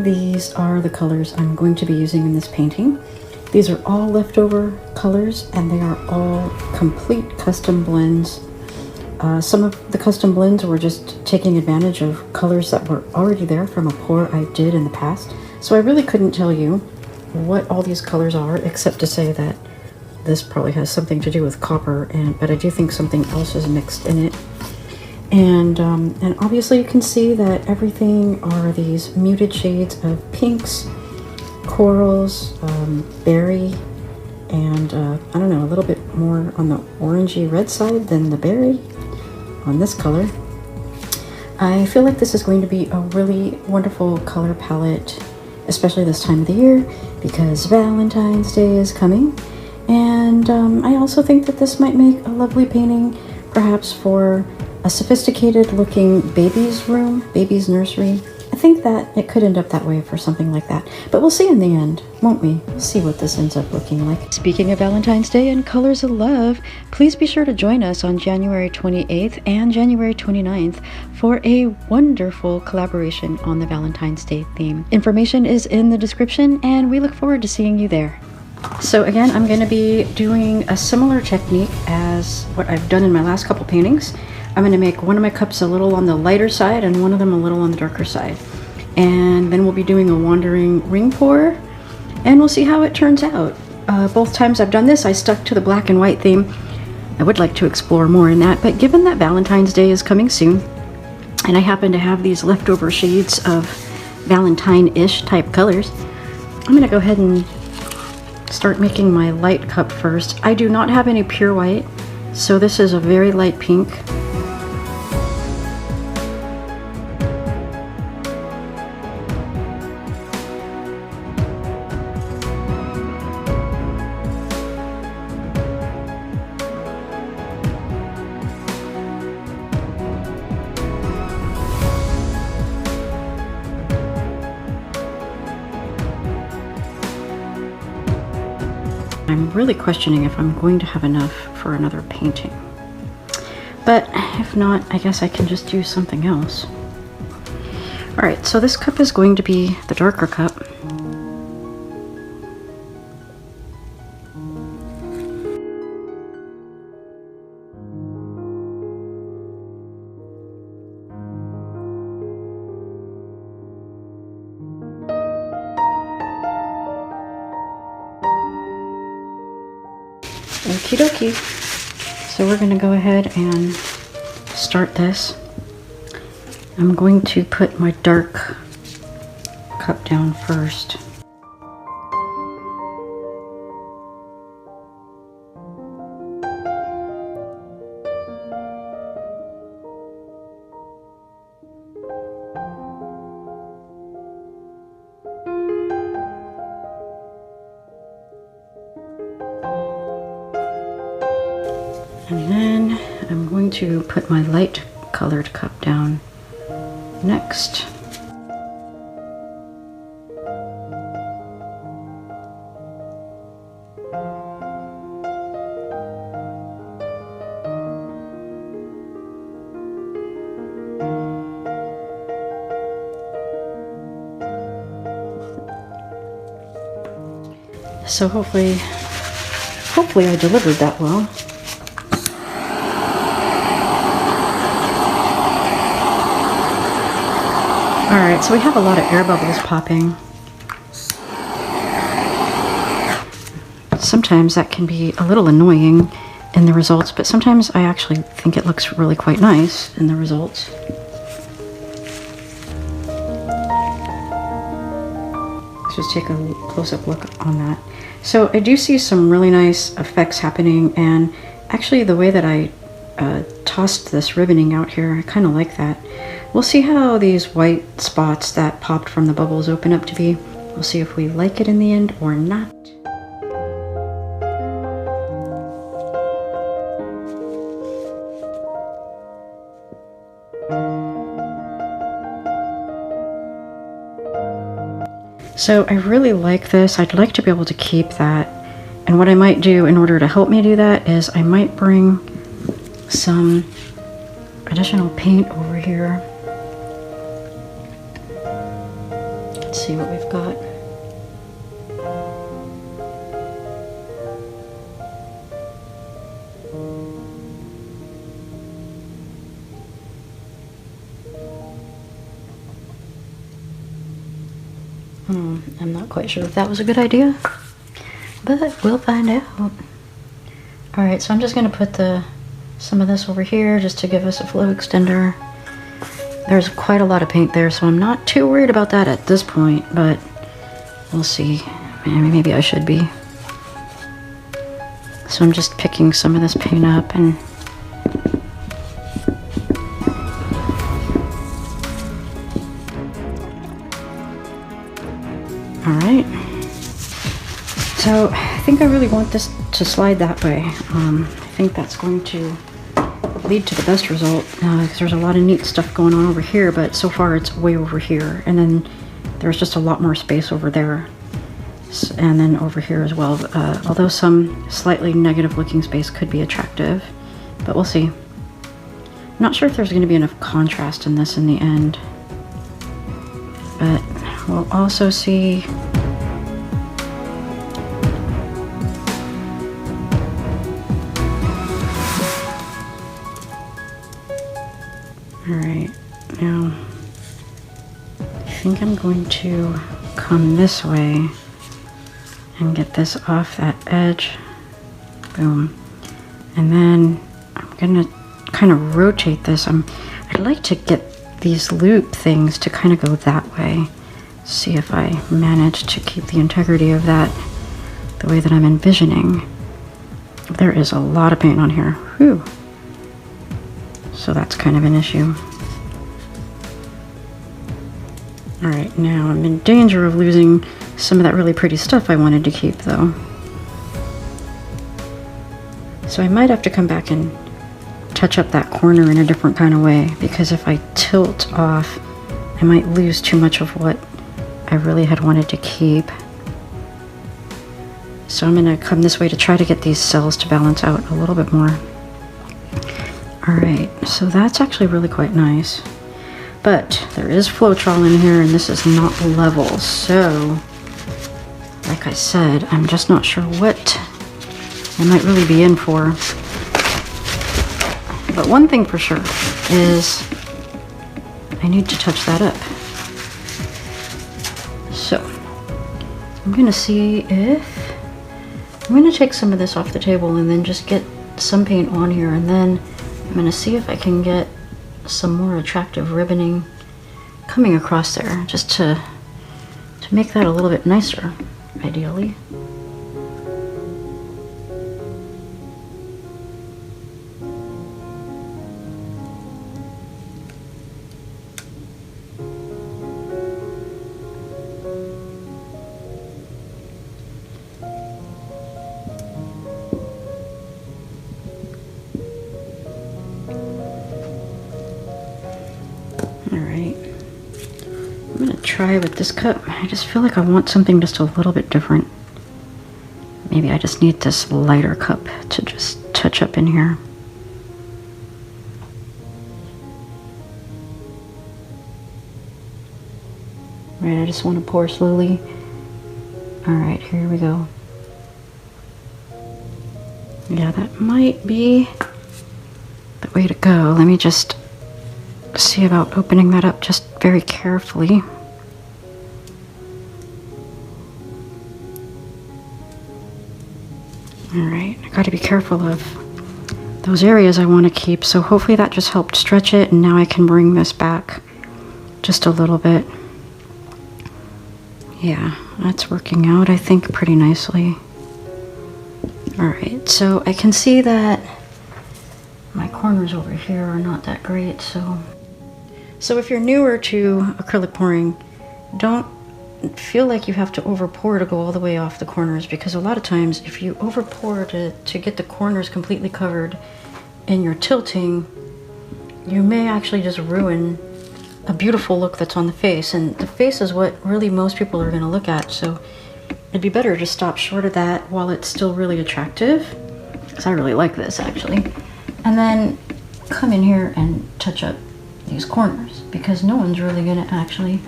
these are the colors I'm going to be using in this painting. These are all leftover colors and they are all complete custom blends. Some of the custom blends were just taking advantage of colors that were already there from a pour I did in the past. So I really couldn't tell you what all these colors are, except to say that this probably has something to do with copper, but I do think something else is mixed in it. And obviously you can see that everything are these muted shades of pinks, corals, berry, and I don't know, a little bit more on the orangey red side than the berry on this color. I feel like this is going to be a really wonderful color palette, especially this time of the year, because Valentine's Day is coming. And I also think that this might make a lovely painting, perhaps for a sophisticated looking baby's room, baby's nursery. I think that it could end up that way for something like that. But we'll see in the end, won't we? We'll see what this ends up looking like. Speaking of Valentine's Day and colors of love, please be sure to join us on January 28th and January 29th for a wonderful collaboration on the Valentine's Day theme. Information is in the description and we look forward to seeing you there. So again, I'm going to be doing a similar technique as what I've done in my last couple paintings. I'm going to make one of my cups a little on the lighter side and one of them a little on the darker side. And then we'll be doing a wandering ring pour and we'll see how it turns out. Both times I've done this, I stuck to the black and white theme. I would like to explore more in that, but given that Valentine's Day is coming soon and I happen to have these leftover shades of Valentine-ish type colors, I'm going to go ahead and start making my light cup first. I do not have any pure white, so this is a very light pink. I'm really questioning if I'm going to have enough for another painting. But if not, I guess I can just do something else. Alright, so this cup is going to be the darker cup. Okie dokie. So we're going to go ahead and start this. I'm going to put my dark cup down first. And then I'm going to put my light colored cup down next. So hopefully I delivered that well. Alright, so we have a lot of air bubbles popping. Sometimes that can be a little annoying in the results, but sometimes I actually think it looks really quite nice in the results. Let's just take a close-up look on that. So I do see some really nice effects happening, and actually the way that I tossed this ribboning out here, I kind of like that. We'll see how these white spots that popped from the bubbles open up to be. We'll see if we like it in the end or not. So I really like this. I'd like to be able to keep that. And what I might do in order to help me do that is I might bring some additional paint over here. Let's see what we've got. I'm not quite sure if that was a good idea, but we'll find out. Alright, so I'm just going to put some of this over here just to give us a flow extender. There's quite a lot of paint there, so I'm not too worried about that at this point, but we'll see. Maybe I should be. So I'm just picking some of this paint up and alright. So I think I really want this to slide that way. I think that's going to lead to the best result because there's a lot of neat stuff going on over here, but so far it's way over here, and then there's just a lot more space over there, and then over here as well, although some slightly negative looking space could be attractive, but we'll see. I'm not sure if there's going to be enough contrast in this in the end, but we'll also see. Alright, now I think I'm going to come this way and get this off that edge. Boom. And then I'm gonna kind of rotate this. I'd like to get these loop things to kind of go that way. See if I manage to keep the integrity of that the way that I'm envisioning. There is a lot of paint on here. Whew. So that's kind of an issue. Alright, now I'm in danger of losing some of that really pretty stuff I wanted to keep though. So I might have to come back and touch up that corner in a different kind of way, because if I tilt off, I might lose too much of what I really had wanted to keep. So I'm going to come this way to try to get these cells to balance out a little bit more. Alright, so that's actually really quite nice. But there is Floetrol in here, and this is not level, so like I said, I'm just not sure what I might really be in for. But one thing for sure is I need to touch that up. So I'm going to see if I'm going to take some of this off the table and then just get some paint on here, and then I'm going to see if I can get some more attractive ribboning coming across there, just to make that a little bit nicer, ideally. Try with this cup. I just feel like I want something just a little bit different. Maybe I just need this lighter cup to just touch up in here. Right, I just want to pour slowly. Alright, here we go. Yeah, that might be the way to go. Let me just see about opening that up just very carefully. Alright, I gotta be careful of those areas I want to keep, so hopefully that just helped stretch it, and now I can bring this back just a little bit. Yeah, that's working out, I think, pretty nicely. Alright, so I can see that my corners over here are not that great, so if you're newer to acrylic pouring, don't feel like you have to over pour to go all the way off the corners, because a lot of times if you over pour to get the corners completely covered in your tilting, you may actually just ruin a beautiful look that's on the face, and the face is what really most people are going to look at, so it'd be better to stop short of that while it's still really attractive, because I really like this actually, and then come in here and touch up these corners, because no one's really going to actually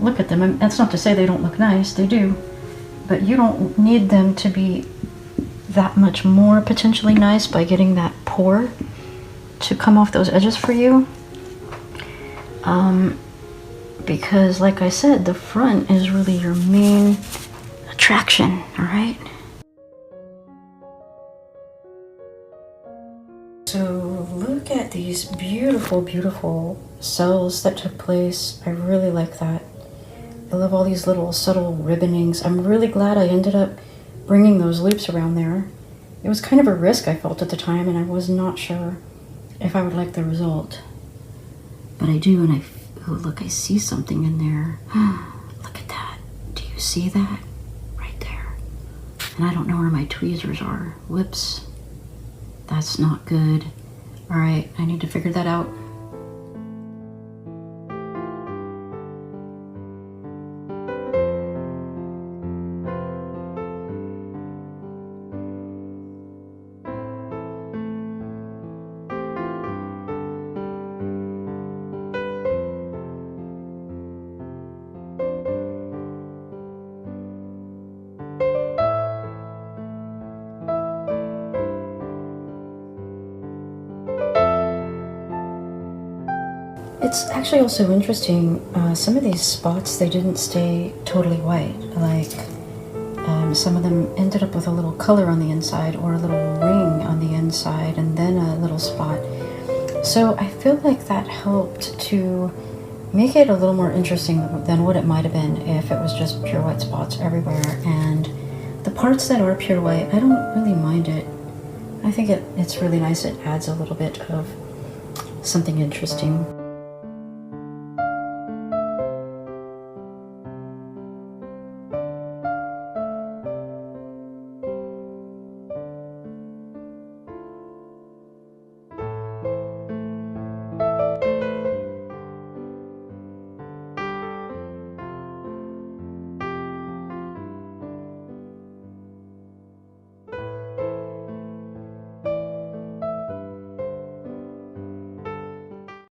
look at them. And that's not to say they don't look nice, they do. But you don't need them to be that much more potentially nice by getting that pour to come off those edges for you. Because like I said, the front is really your main attraction, all right? So look at these beautiful, beautiful cells that took place. I really like that. I love all these little subtle ribbonings. I'm really glad I ended up bringing those loops around there. It was kind of a risk I felt at the time, and I was not sure if I would like the result. But I do, and oh look, I see something in there. Look at that. Do you see that? Right there. And I don't know where my tweezers are. Whoops. That's not good. All right, I need to figure that out. It's actually also interesting, some of these spots, they didn't stay totally white. Like, some of them ended up with a little color on the inside or a little ring on the inside and then a little spot. So I feel like that helped to make it a little more interesting than what it might have been if it was just pure white spots everywhere. And the parts that are pure white, I don't really mind it. I think it's really nice. It adds a little bit of something interesting.